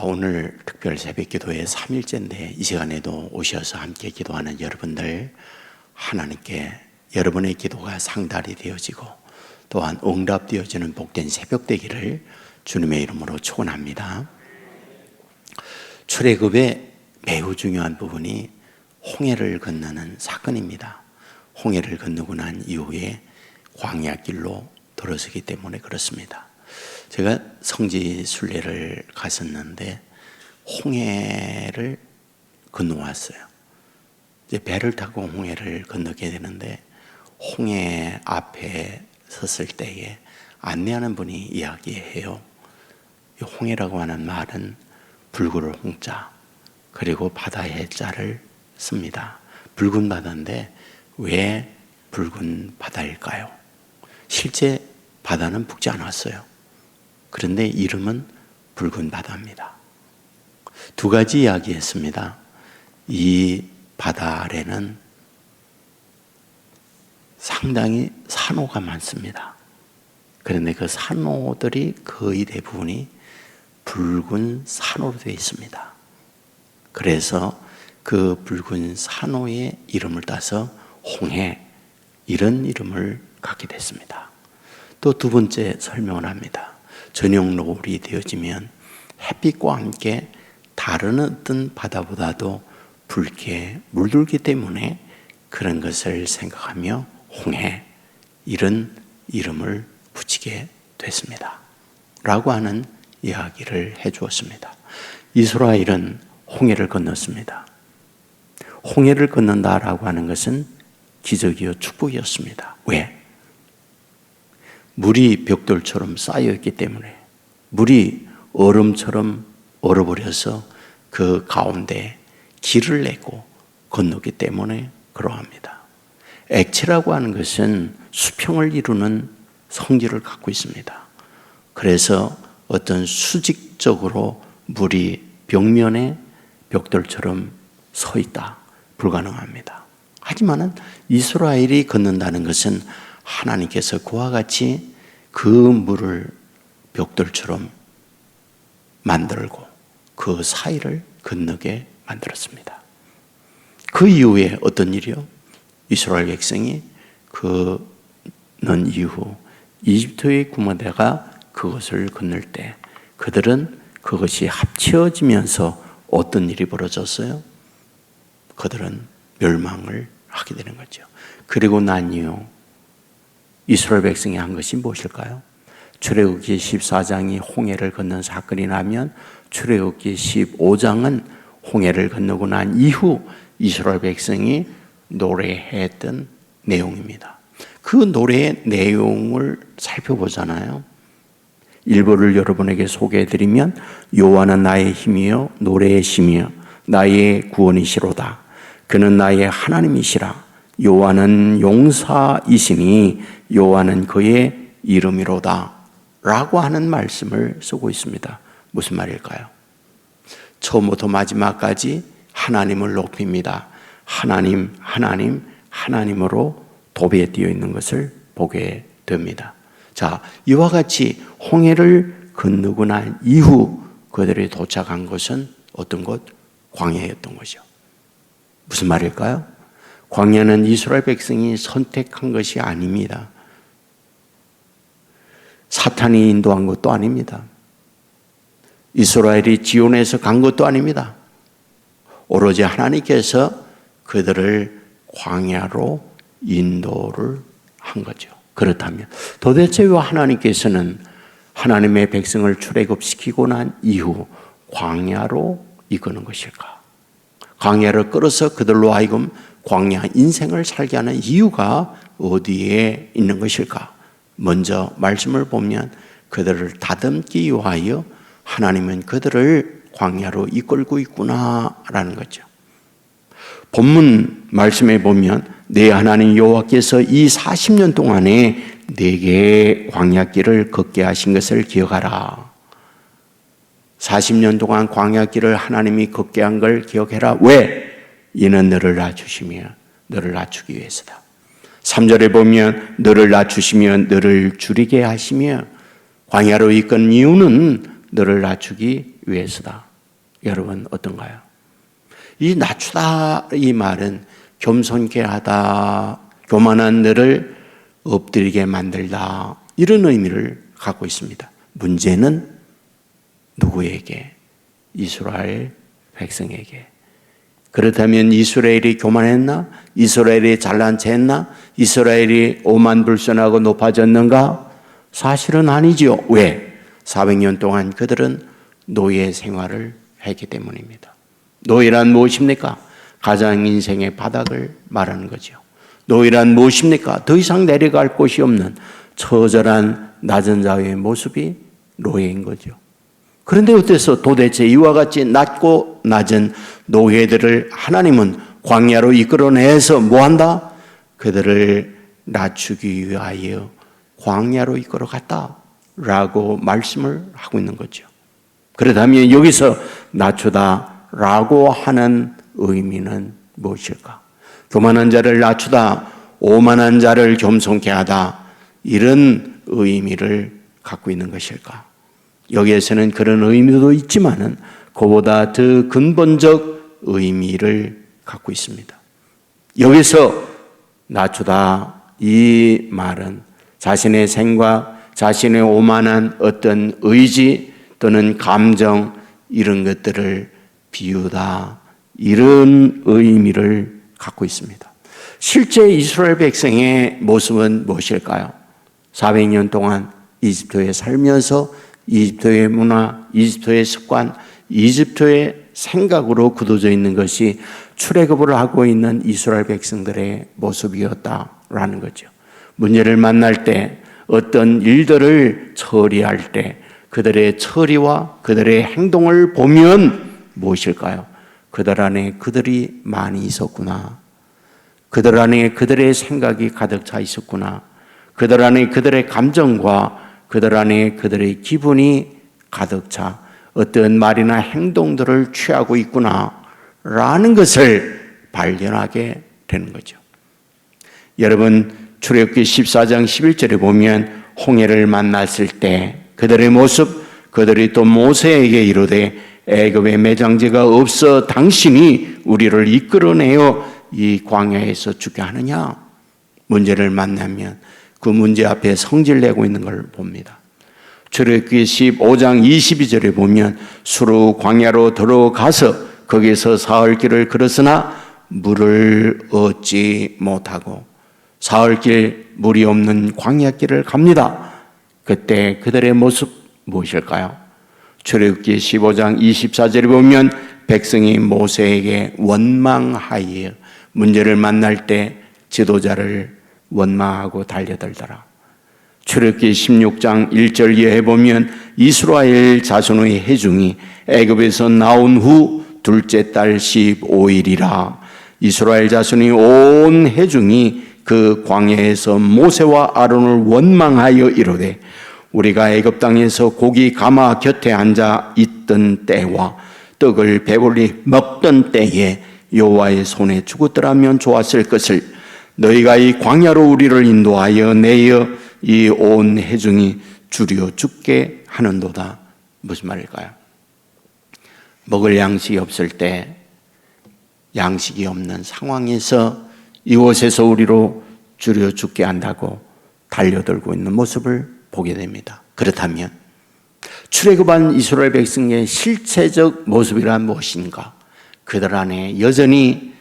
오늘 특별 새벽 기도의 3일째인데 이 시간에도 오셔서 함께 기도하는 여러분들, 하나님께 여러분의 기도가 상달이 되어지고 또한 응답되어지는 복된 새벽 되기를 주님의 이름으로 축원합니다. 출애굽의 매우 중요한 부분이 홍해를 건너는 사건입니다. 홍해를 건너고 난 이후에 광야길로 들어서기 때문에 그렇습니다. 제가 성지 순례를 갔었는데 홍해를 건너왔어요. 이제 배를 타고 홍해를 건너게 되는데 홍해 앞에 섰을 때에 안내하는 분이 이야기해요. 이 홍해라고 하는 말은 붉을 홍자 그리고 바다의 자를 씁니다. 붉은 바다인데 왜 붉은 바다일까요? 실제 바다는 붉지 않았어요. 그런데 이름은 붉은 바다입니다. 두 가지 이야기했습니다. 이 바다 아래는 상당히 산호가 많습니다. 그런데 그 산호들이 거의 대부분이 붉은 산호로 되어 있습니다. 그래서 그 붉은 산호의 이름을 따서 홍해, 이런 이름을 갖게 됐습니다. 또 두 번째 설명을 합니다. 저녁 노을이 되어지면 햇빛과 함께 다른 어떤 바다보다도 붉게 물들기 때문에 그런 것을 생각하며 홍해, 이런 이름을 붙이게 됐습니다. 라고 하는 이야기를 해주었습니다. 이스라엘은 홍해를 건넜습니다. 홍해를 건넌다라고 하는 것은 기적이요 축복이었습니다. 왜? 물이 벽돌처럼 쌓여있기 때문에, 물이 얼음처럼 얼어버려서 그 가운데 길을 내고 건너기 때문에 그러합니다. 액체라고 하는 것은 수평을 이루는 성질을 갖고 있습니다. 그래서 어떤 수직적으로 물이 벽면에 벽돌처럼 서 있다, 불가능합니다. 하지만 이스라엘이 건넌다는 것은 하나님께서 그와 같이 그 물을 벽돌처럼 만들고 그 사이를 건너게 만들었습니다. 그 이후에 어떤 일이요? 이스라엘 백성이 건넌 이후 이집트의 구모대가 그것을 건널 때 그들은 그것이 합쳐지면서 어떤 일이 벌어졌어요? 그들은 멸망을 하게 되는 거죠. 그리고 난 이후 이스라엘 백성이 한 것이 무엇일까요? 출애굽기 14장이 홍해를 건넌 사건이 나면 출애굽기 15장은 홍해를 건너고 난 이후 이스라엘 백성이 노래했던 내용입니다. 그 노래의 내용을 살펴보잖아요. 일부를 여러분에게 소개해드리면, 여호와는 나의 힘이요 노래의 심이요 나의 구원이시로다. 그는 나의 하나님이시라. 여호와는 용사이시니 여호와는 그의 이름이로다 라고 하는 말씀을 쓰고 있습니다. 무슨 말일까요? 처음부터 마지막까지 하나님을 높입니다. 하나님, 하나님, 하나님으로 도배되어 있는 것을 보게 됩니다. 자, 이와 같이 홍해를 건너고 난 이후 그들이 도착한 것은 어떤 곳? 광야였던 거죠. 무슨 말일까요? 광야는 이스라엘 백성이 선택한 것이 아닙니다. 사탄이 인도한 것도 아닙니다. 이스라엘이 지원해서 간 것도 아닙니다. 오로지 하나님께서 그들을 광야로 인도를 한 거죠. 그렇다면 도대체 왜 하나님께서는 하나님의 백성을 출애굽시키고 난 이후 광야로 이끄는 것일까? 광야를 끌어서 그들로 하여금 광야 인생을 살게 하는 이유가 어디에 있는 것일까? 먼저 말씀을 보면 그들을 다듬기 위하여 하나님은 그들을 광야로 이끌고 있구나라는 거죠. 본문 말씀에 보면 내 하나님 여호와께서 이 40년 동안에 내게 광야길을 걷게 하신 것을 기억하라. 40년 동안 광야길을 하나님이 걷게 한 걸 기억해라. 왜? 이는 너를 낮추시며 너를 낮추기 위해서다. 3절에 보면 너를 낮추시며 너를 줄이게 하시며 광야로 이끈 이유는 너를 낮추기 위해서다. 여러분 어떤가요? 이 낮추다 이 말은 겸손케 하다, 교만한 너를 엎드리게 만들다, 이런 의미를 갖고 있습니다. 문제는 누구에게? 이스라엘 백성에게. 그렇다면 이스라엘이 교만했나? 이스라엘이 잘난 체 했나? 이스라엘이 오만불선하고 높아졌는가? 사실은 아니죠. 왜? 400년 동안 그들은 노예 생활을 했기 때문입니다. 노예란 무엇입니까? 가장 인생의 바닥을 말하는 거죠. 노예란 무엇입니까? 더 이상 내려갈 곳이 없는 처절한 낮은 자의 모습이 노예인 거죠. 그런데 어때서 도대체 이와 같이 낮고 낮은 노예들을 하나님은 광야로 이끌어내서 뭐한다? 그들을 낮추기 위하여 광야로 이끌어갔다 라고 말씀을 하고 있는 거죠. 그렇다면 여기서 낮추다 라고 하는 의미는 무엇일까? 교만한 자를 낮추다, 오만한 자를 겸손케 하다, 이런 의미를 갖고 있는 것일까? 여기에서는 그런 의미도 있지만은 그보다 더 근본적 의미를 갖고 있습니다. 여기서 낮추다 이 말은 자신의 생각, 자신의 오만한 어떤 의지 또는 감정, 이런 것들을 비우다, 이런 의미를 갖고 있습니다. 실제 이스라엘 백성의 모습은 무엇일까요? 400년 동안 이집트에 살면서 이집트의 문화, 이집트의 습관, 이집트의 생각으로 굳어져 있는 것이 출애굽을 하고 있는 이스라엘 백성들의 모습이었다라는 거죠. 문제를 만날 때, 어떤 일들을 처리할 때 그들의 처리와 그들의 행동을 보면 무엇일까요? 그들 안에 그들이 많이 있었구나. 그들 안에 그들의 생각이 가득 차 있었구나. 그들 안에 그들의 감정과 그들 안에 그들의 기분이 가득 차 어떤 말이나 행동들을 취하고 있구나 라는 것을 발견하게 되는 거죠. 여러분, 출애굽기 14장 11절에 보면 홍해를 만났을 때 그들의 모습, 그들이 또 모세에게 이르되 애굽에 매장제가 없어 당신이 우리를 이끌어내어 이 광야에서 죽게 하느냐? 문제를 만나면 그 문제 앞에 성질내고 있는 걸 봅니다. 출애굽기 15장 22절에 보면 수루 광야로 들어가서 거기서 사흘길을 걸었으나 물을 얻지 못하고 사흘길 물이 없는 광야길을 갑니다. 그때 그들의 모습 무엇일까요? 출애굽기 15장 24절에 보면 백성이 모세에게 원망하여 문제를 만날 때 지도자를 원망하고 달려들더라. 출애굽기 16장 1절 이하에 보면 이스라엘 자손의 회중이 애굽에서 나온 후 둘째 달 15일이라 이스라엘 자손이 온 회중이 그 광야에서 모세와 아론을 원망하여 이르되 우리가 애굽 땅에서 고기 가마 곁에 앉아 있던 때와 떡을 배불리 먹던 때에 여호와의 손에 죽었더라면 좋았을 것을 너희가 이 광야로 우리를 인도하여 내어 이 온 회중이 줄여 죽게 하는도다. 무슨 말일까요? 먹을 양식이 없을 때 양식이 없는 상황에서 이곳에서 우리로 줄여 죽게 한다고 달려들고 있는 모습을 보게 됩니다. 그렇다면 출애굽한 이스라엘 백성의 실체적 모습이란 무엇인가? 그들 안에 여전히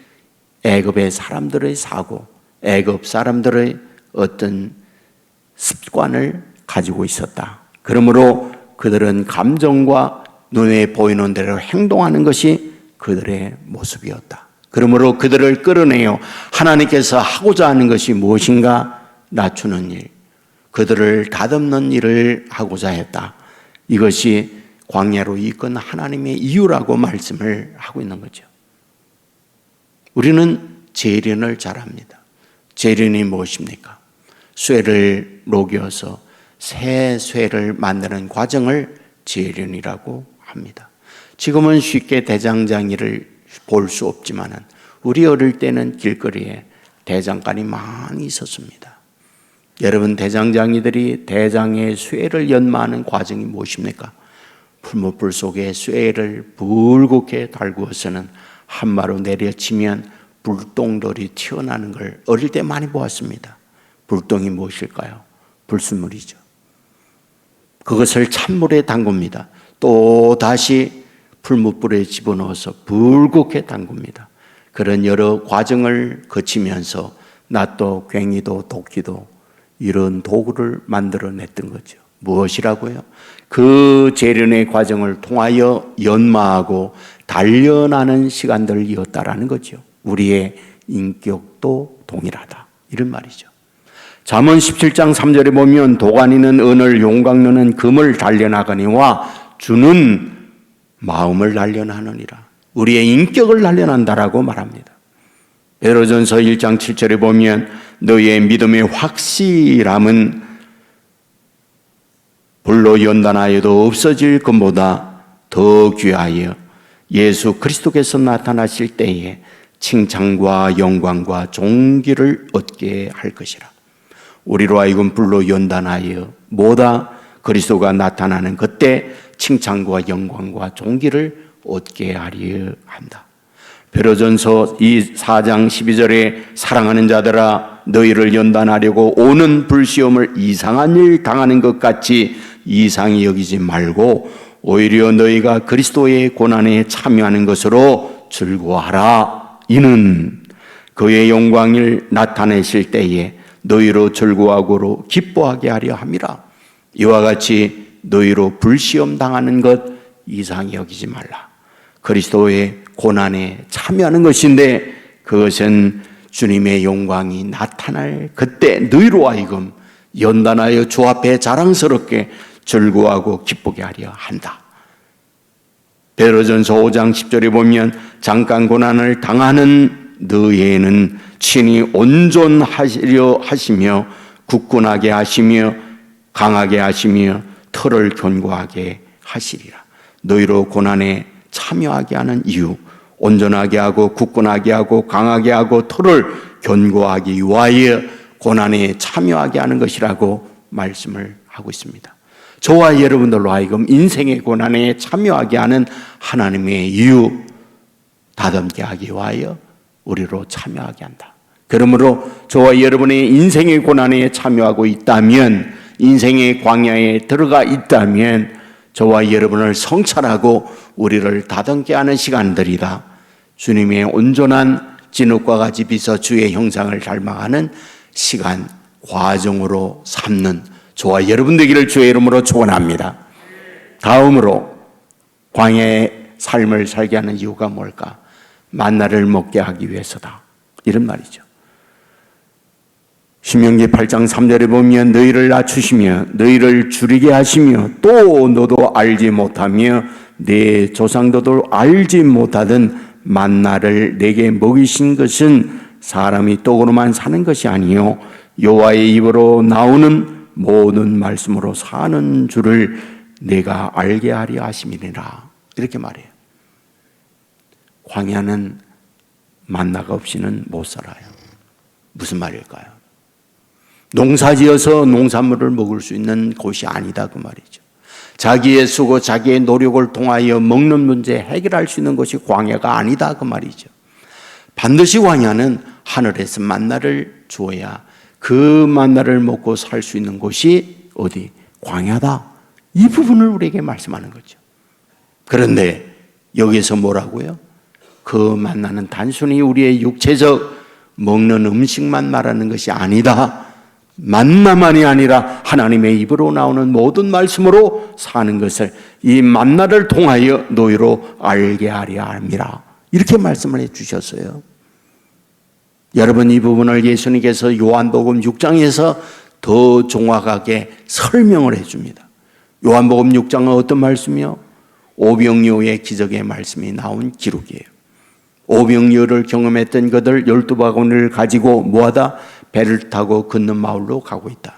애굽의 사람들의 사고, 애굽 사람들의 어떤 습관을 가지고 있었다. 그러므로 그들은 감정과 눈에 보이는 대로 행동하는 것이 그들의 모습이었다. 그러므로 그들을 끌어내어 하나님께서 하고자 하는 것이 무엇인가? 낮추는 일, 그들을 다듬는 일을 하고자 했다. 이것이 광야로 이끈 하나님의 이유라고 말씀을 하고 있는 거죠. 우리는 재련을 잘합니다. 재련이 무엇입니까? 쇠를 녹여서 새 쇠를 만드는 과정을 재련이라고 합니다. 지금은 쉽게 대장장이를 볼 수 없지만 우리 어릴 때는 길거리에 대장간이 많이 있었습니다. 여러분, 대장장이들이 대장의 쇠를 연마하는 과정이 무엇입니까? 풀무불 속에 쇠를 붉게 달구어서는 한마로 내려치면 불똥돌이 튀어나오는 걸 어릴 때 많이 보았습니다. 불똥이 무엇일까요? 불순물이죠. 그것을 찬물에 담굽니다. 또 다시 풀무불에 집어넣어서 붉게 담굽니다. 그런 여러 과정을 거치면서 낫도 괭이도 도끼도 이런 도구를 만들어냈던 거죠. 무엇이라고요? 그 재련의 과정을 통하여 연마하고 단련하는 시간들이었다라는 거죠. 우리의 인격도 동일하다, 이런 말이죠. 잠언 17장 3절에 보면 도가니는 은을, 용광로는 금을 단련하거니와 주는 마음을 단련하느니라. 우리의 인격을 단련한다라고 말합니다. 베드로전서 1장 7절에 보면 너희의 믿음의 확실함은 불로 연단하여도 없어질 것보다 더 귀하여 예수 그리스도께서 나타나실 때에 칭찬과 영광과 존귀를 얻게 할 것이라. 우리로 하여금 불로 연단하여 뭐다? 그리스도가 나타나는 그때 칭찬과 영광과 존귀를 얻게 하려 한다. 베드로전서 4장 12절에 사랑하는 자들아 너희를 연단하려고 오는 불시험을 이상한 일 당하는 것 같이 이상히 여기지 말고 오히려 너희가 그리스도의 고난에 참여하는 것으로 즐거워하라. 이는 그의 영광을 나타내실 때에 너희로 즐거워하고 기뻐하게 하려 함이라. 이와 같이 너희로 불시험 당하는 것 이상히 여기지 말라. 그리스도의 고난에 참여하는 것인데 그것은 주님의 영광이 나타날 그때 너희로 하여금 연단하여 주 앞에 자랑스럽게 즐거워하고 기쁘게 하려 한다. 베드로전서 5장 10절에 보면 잠깐 고난을 당하는 너희에는 친히 온전하시려 하시며 굳건하게 하시며 강하게 하시며 털을 견고하게 하시리라. 너희로 고난에 참여하게 하는 이유, 온전하게 하고 굳건하게 하고 강하게 하고 털을 견고하기 위하여 고난에 참여하게 하는 것이라고 말씀을 하고 있습니다. 저와 여러분들로 하여금 인생의 고난에 참여하게 하는 하나님의 이유, 다듬게 하기 위하여 우리로 참여하게 한다. 그러므로 저와 여러분의 인생의 고난에 참여하고 있다면, 인생의 광야에 들어가 있다면 저와 여러분을 성찰하고 우리를 다듬게 하는 시간들이다. 주님의 온전한 진흙과 같이 빚어 주의 형상을 닮아가는 시간, 과정으로 삼는 저와 여러분 되기를 주의 이름으로 축원합니다. 다음으로 광야의 삶을 살게 하는 이유가 뭘까? 만나를 먹게 하기 위해서다, 이런 말이죠. 신명기 8장 3절에 보면 너희를 낮추시며 너희를 줄이게 하시며 또 너도 알지 못하며 내 조상들도 알지 못하던 만나를 내게 먹이신 것은 사람이 떡으로만 사는 것이 아니요 여호와의 입으로 나오는 모든 말씀으로 사는 줄을 내가 알게 하려 하심이니라. 이렇게 말해요. 광야는 만나가 없이는 못 살아요. 무슨 말일까요? 농사지어서 농산물을 먹을 수 있는 곳이 아니다, 그 말이죠. 자기의 수고, 자기의 노력을 통하여 먹는 문제 해결할 수 있는 것이 광야가 아니다, 그 말이죠. 반드시 광야는 하늘에서 만나를 주어야 그 만나를 먹고 살 수 있는 곳이 어디? 광야다. 이 부분을 우리에게 말씀하는 거죠. 그런데 여기서 뭐라고요? 그 만나는 단순히 우리의 육체적 먹는 음식만 말하는 것이 아니다. 만나만이 아니라 하나님의 입으로 나오는 모든 말씀으로 사는 것을 이 만나를 통하여 너희로 알게 하려 함이라. 이렇게 말씀을 해 주셨어요. 여러분, 이 부분을 예수님께서 요한복음 6장에서 더 정확하게 설명을 해 줍니다. 요한복음 6장은 어떤 말씀이요? 오병이어의 기적의 말씀이 나온 기록이에요. 오병이어를 경험했던 그들 12바구니를 가지고 뭐하다? 배를 타고 건넌 마을로 가고 있다.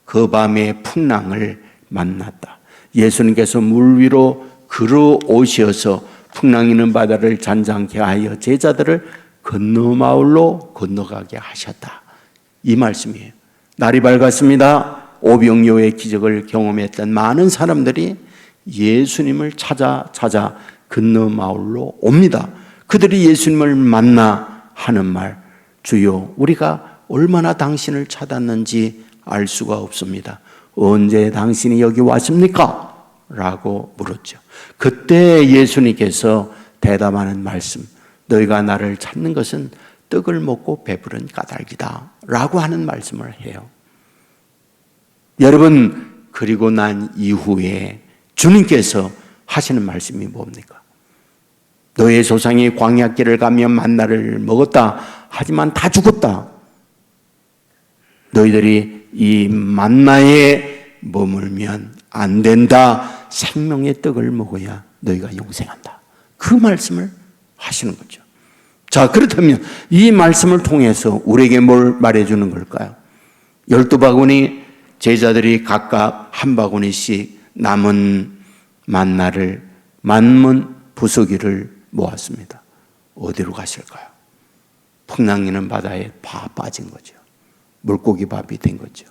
그 밤에 풍랑을 만났다. 예수님께서 물 위로 걸어오셔서 풍랑 있는 바다를 잔잔케 하여 제자들을 건너 마을로 건너가게 하셨다. 이 말씀이에요. 날이 밝았습니다. 오병이어의 기적을 경험했던 많은 사람들이 예수님을 찾아 건너 마을로 옵니다. 그들이 예수님을 만나 하는 말, 주여 우리가 얼마나 당신을 찾았는지 알 수가 없습니다. 언제 당신이 여기 왔습니까? 라고 물었죠. 그때 예수님께서 대답하는 말씀, 너희가 나를 찾는 것은 떡을 먹고 배부른 까닭이다 라고 하는 말씀을 해요. 여러분, 그리고 난 이후에 주님께서 하시는 말씀이 뭡니까? 너의 조상이 광야길을 가며 만나를 먹었다. 하지만 다 죽었다. 너희들이 이 만나에 머물면 안 된다. 생명의 떡을 먹어야 너희가 영생한다. 그 말씀을 하시는 거죠. 자, 그렇다면 이 말씀을 통해서 우리에게 뭘 말해주는 걸까요? 12바구니 제자들이 각각 한 바구니씩 남은 만나를 만문 부수기를 모았습니다. 어디로 가실까요? 풍랑이는 바다에 다 빠진 거죠. 물고기 밥이 된 거죠.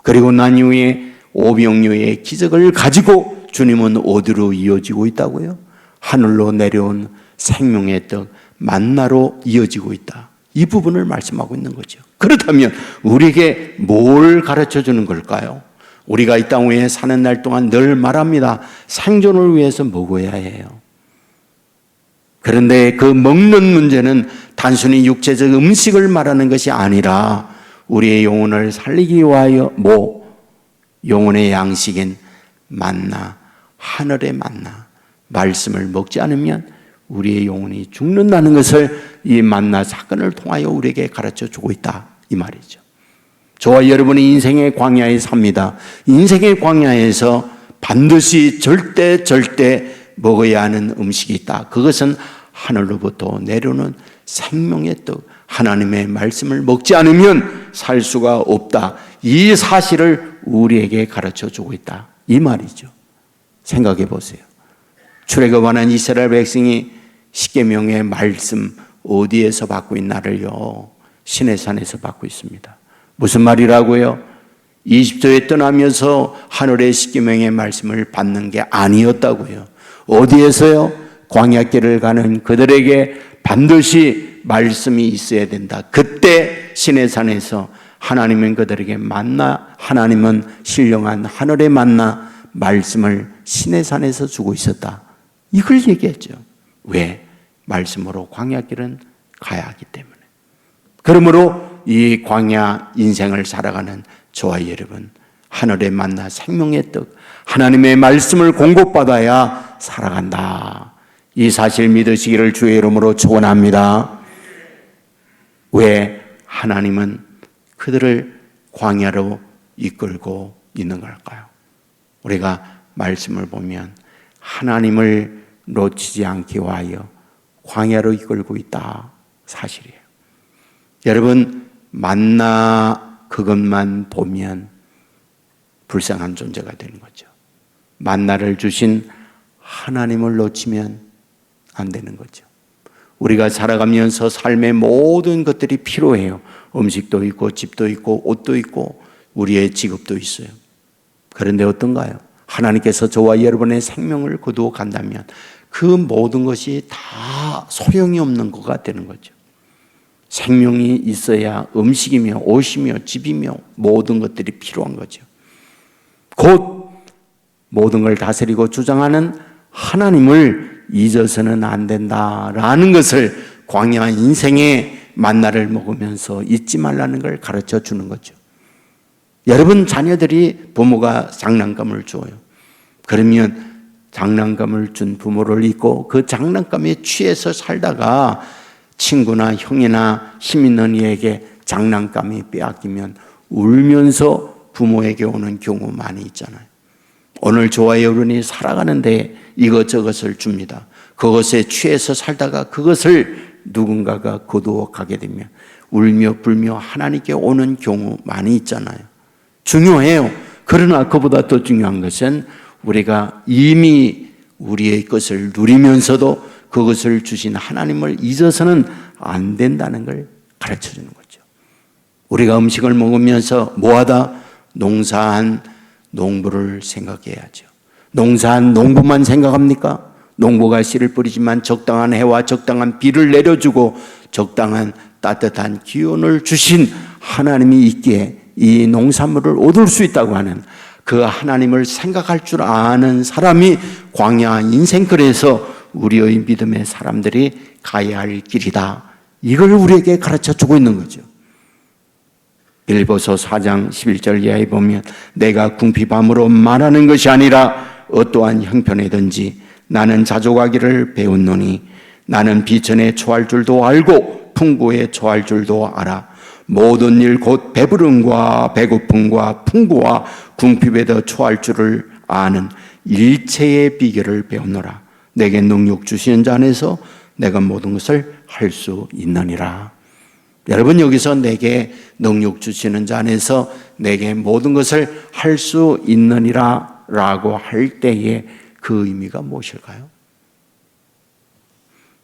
그리고 난 이후에 오병이어의 기적을 가지고 주님은 어디로 이어지고 있다고요? 하늘로 내려온 생명의 떡 만나로 이어지고 있다. 이 부분을 말씀하고 있는 거죠. 그렇다면 우리에게 뭘 가르쳐 주는 걸까요? 우리가 이 땅 위에 사는 날 동안 늘 말합니다. 생존을 위해서 먹어야 해요. 그런데 그 먹는 문제는 단순히 육체적 음식을 말하는 것이 아니라 우리의 영혼을 살리기 위하여 영혼의 양식인 만나, 하늘의 만나, 말씀을 먹지 않으면 우리의 영혼이 죽는다는 것을 이 만나 사건을 통하여 우리에게 가르쳐 주고 있다. 이 말이죠. 저와 여러분이 인생의 광야에 삽니다. 인생의 광야에서 반드시 절대 먹어야 하는 음식이 있다. 그것은 하늘로부터 내려오는 생명의 떡, 하나님의 말씀을 먹지 않으면 살 수가 없다. 이 사실을 우리에게 가르쳐 주고 있다. 이 말이죠. 생각해 보세요. 출애굽하는 이스라엘 백성이 십계명의 말씀 어디에서 받고 있나를요? 시내산에서 받고 있습니다. 무슨 말이라고요? 이집트에 떠나면서 하늘의 십계명의 말씀을 받는 게 아니었다고요. 어디에서요? 광야길을 가는 그들에게 반드시 말씀이 있어야 된다. 그때 시내산에서 하나님은 그들에게 만나, 하나님은 신령한 하늘의 만나 말씀을 시내산에서 주고 있었다. 이걸 얘기했죠. 왜? 말씀으로 광야길은 가야 하기 때문에. 그러므로 이 광야 인생을 살아가는 저와 여러분, 하늘의 만나 생명의 떡, 하나님의 말씀을 공급받아야 살아간다. 이 사실 믿으시기를 주의 이름으로 축원합니다. 왜? 하나님은 그들을 광야로 이끌고 있는 걸까요? 우리가 말씀을 보면 하나님을 놓치지 않기 위하여 광야로 이끌고 있다. 사실이에요. 여러분, 만나 그것만 보면 불쌍한 존재가 되는 거죠. 만나를 주신 하나님을 놓치면 안 되는 거죠. 우리가 살아가면서 삶의 모든 것들이 필요해요. 음식도 있고 집도 있고 옷도 있고 우리의 직업도 있어요. 그런데 어떤가요? 하나님께서 저와 여러분의 생명을 거두어 간다면 그 모든 것이 다 소용이 없는 것가 되는 거죠. 생명이 있어야 음식이며 옷이며 집이며 모든 것들이 필요한 거죠. 곧 모든 걸 다스리고 주장하는 하나님을 잊어서는 안 된다라는 것을 광야 인생의 만나를 먹으면서 잊지 말라는 걸 가르쳐 주는 거죠. 여러분 자녀들이 부모가 장난감을 줘요. 그러면 장난감을 준 부모를 잊고 그 장난감에 취해서 살다가 친구나 형이나 힘 있는 이에게 장난감이 빼앗기면 울면서 부모에게 오는 경우 많이 있잖아요. 오늘 저와 여러분이 살아가는데 이것저것을 줍니다. 그것에 취해서 살다가 그것을 누군가가 거두어 가게 되면 울며 불며 하나님께 오는 경우 많이 있잖아요. 중요해요. 그러나 그보다 더 중요한 것은 우리가 이미 우리의 것을 누리면서도 그것을 주신 하나님을 잊어서는 안 된다는 걸 가르쳐 주는 거죠. 우리가 음식을 먹으면서 뭐하다? 농사한 농부를 생각해야죠. 농부만 생각합니까? 농부가 씨를 뿌리지만 적당한 해와 적당한 비를 내려주고 적당한 따뜻한 기온을 주신 하나님이 있기에 이 농산물을 얻을 수 있다고 하는 그 하나님을 생각할 줄 아는 사람이 광야 인생길에서 우리의 믿음의 사람들이 가야 할 길이다. 이걸 우리에게 가르쳐 주고 있는 거죠. 빌립보서 4장 11절 이하에 보면 내가 궁핍함으로 말하는 것이 아니라 어떠한 형편이든지 나는 자족하기를 배웠노니 나는 비천에 처할 줄도 알고 풍부에 처할 줄도 알아. 모든 일 곧 배부름과 배고픔과 풍부와 궁핍에도 처할 줄을 아는 일체의 비결을 배웠노라. 내게 능력 주시는 자 안에서 내가 모든 것을 할 수 있느니라. 여러분, 여기서 내게 능력 주시는 자 안에서 내게 모든 것을 할 수 있느니라 라고 할 때에 그 의미가 무엇일까요?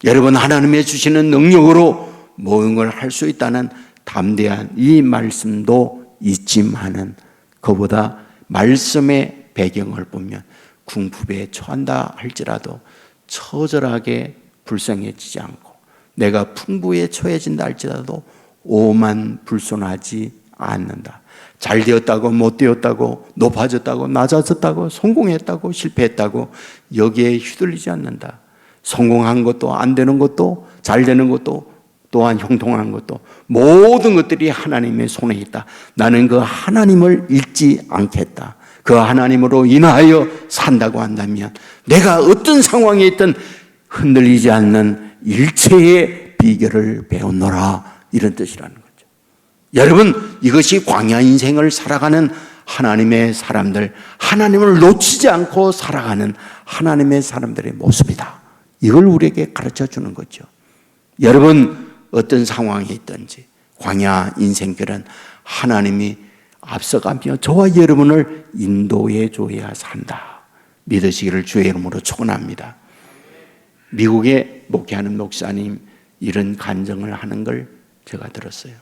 여러분, 하나님의 주시는 능력으로 모든 걸 할 수 있다는 담대한 이 말씀도 있지만은 그보다 말씀의 배경을 보면 궁핍에 처한다 할지라도 처절하게 불쌍해지지 않고 내가 풍부에 처해진다 할지라도 오만불손하지 않는다. 잘 되었다고 못 되었다고 높아졌다고 낮아졌다고 성공했다고 실패했다고 여기에 휘둘리지 않는다. 성공한 것도 안 되는 것도 잘 되는 것도 또한 형통한 것도 모든 것들이 하나님의 손에 있다. 나는 그 하나님을 잃지 않겠다. 그 하나님으로 인하여 산다고 한다면 내가 어떤 상황에 있든 흔들리지 않는 일체의 비결을 배웠노라, 이런 뜻이라는 거죠. 여러분, 이것이 광야 인생을 살아가는 하나님의 사람들, 하나님을 놓치지 않고 살아가는 하나님의 사람들의 모습이다. 이걸 우리에게 가르쳐 주는 거죠. 여러분, 어떤 상황에 있든지 광야 인생길은 하나님이 앞서가며 저와 여러분을 인도해 줘야 산다. 믿으시기를 주의 이름으로 축원합니다. 미국에 목회하는 목사님 이런 간증을 하는 걸 제가 들었어요.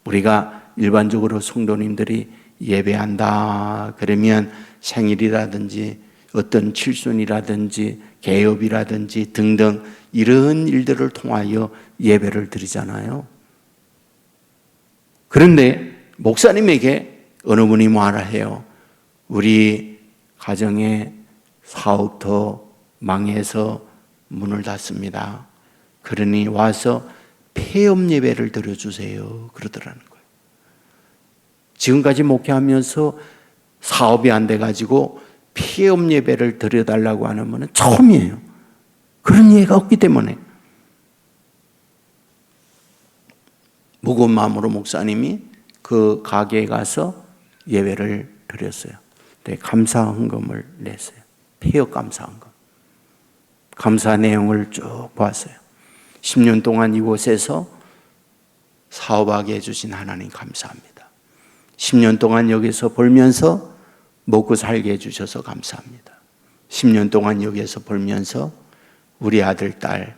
우리가 일반적으로 성도님들이 예배한다 그러면 생일이라든지 어떤 칠순이라든지 개업이라든지 등등 이런 일들을 통하여 예배를 드리잖아요. 그런데 목사님에게 어느 분이 말을 해요. 우리 가정의 사업도 망해서 문을 닫습니다. 그러니 와서 폐업 예배를 드려주세요. 그러더라는 거예요. 지금까지 목회하면서 사업이 안 돼가지고 폐업 예배를 드려달라고 하는 분은 처음이에요. 그런 예가 없기 때문에. 무거운 마음으로 목사님이 그 가게에 가서 예배를 드렸어요. 감사 헌금을 냈어요. 폐업 감사 헌금. 감사 내용을 쭉 보았어요. 10년 동안 이곳에서 사업하게 해주신 하나님 감사합니다. 10년 동안 여기서 벌면서 먹고 살게 해주셔서 감사합니다. 10년 동안 여기에서 벌면서 우리 아들, 딸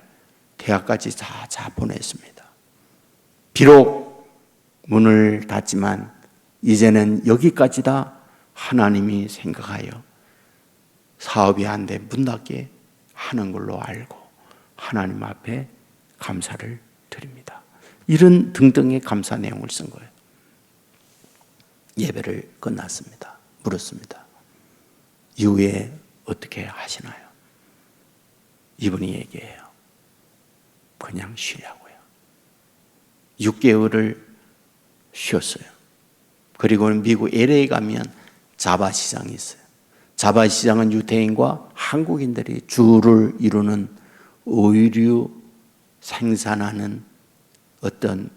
대학까지 다 보냈습니다. 비록 문을 닫지만 이제는 여기까지다 하나님이 생각하여 사업이 안 돼 문 닫게 하는 걸로 알고 하나님 앞에 감사를 드립니다. 이런 등등의 감사 내용을 쓴 거예요. 예배를 끝났습니다. 물었습니다. 이후에 어떻게 하시나요? 이분이 얘기해요. 그냥 쉬려고요. 6개월을 쉬었어요. 그리고 미국 LA 가면 자바 시장이 있어요. 자바 시장은 유태인과 한국인들이 주를 이루는 의류 생산하는 어떤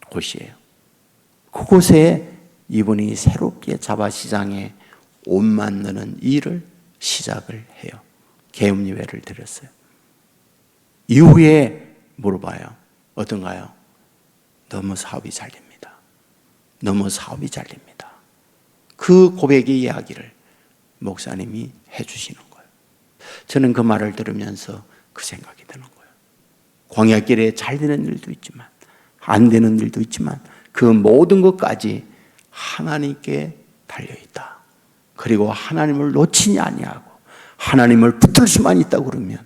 곳이에요. 그곳에 이분이 새롭게 자바 시장에 옷 만드는 일을 시작을 해요. 개업 예배를 드렸어요. 이후에 물어봐요. 어떤가요? 너무 사업이 잘 됩니다. 너무 사업이 잘 됩니다. 그 고백의 이야기를 목사님이 해주시는 거예요. 저는 그 말을 들으면서 그 생각이 드는 거예요. 광야길에 잘 되는 일도 있지만 안 되는 일도 있지만 그 모든 것까지 하나님께 달려있다. 그리고 하나님을 놓치지 아니하고 하나님을 붙들 수만 있다 그러면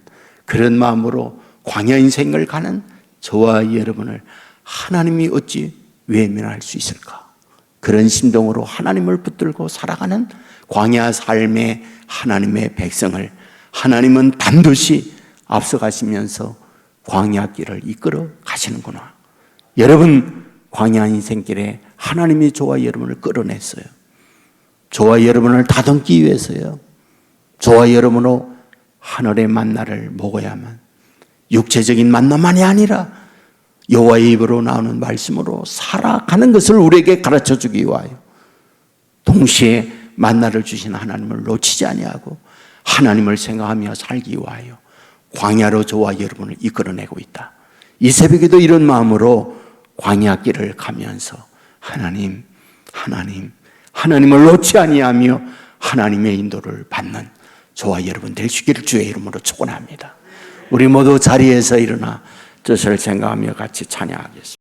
그런 마음으로 광야 인생을 가는 저와 여러분을 하나님이 어찌 외면할 수 있을까? 그런 심정으로 하나님을 붙들고 살아가는 광야 삶의 하나님의 백성을 하나님은 반드시 앞서가시면서 광야 길을 이끌어 가시는구나. 여러분 광야 인생길에 하나님이 저와 여러분을 끌어냈어요. 저와 여러분을 다듬기 위해서요. 저와 여러분으로 하늘의 만나를 먹어야만, 육체적인 만나만이 아니라 여호와의 입으로 나오는 말씀으로 살아가는 것을 우리에게 가르쳐 주기 위하여 동시에 만나를 주신 하나님을 놓치지 아니하고 하나님을 생각하며 살기 위하여 광야로 저와 여러분을 이끌어내고 있다. 이 새벽에도 이런 마음으로 광야 길을 가면서 하나님을 놓지 아니하며 하나님의 인도를 받는 저와 여러분 될 수 있기를 주의 이름으로 축원합니다. 우리 모두 자리에서 일어나 뜻을 생각하며 같이 찬양하겠습니다.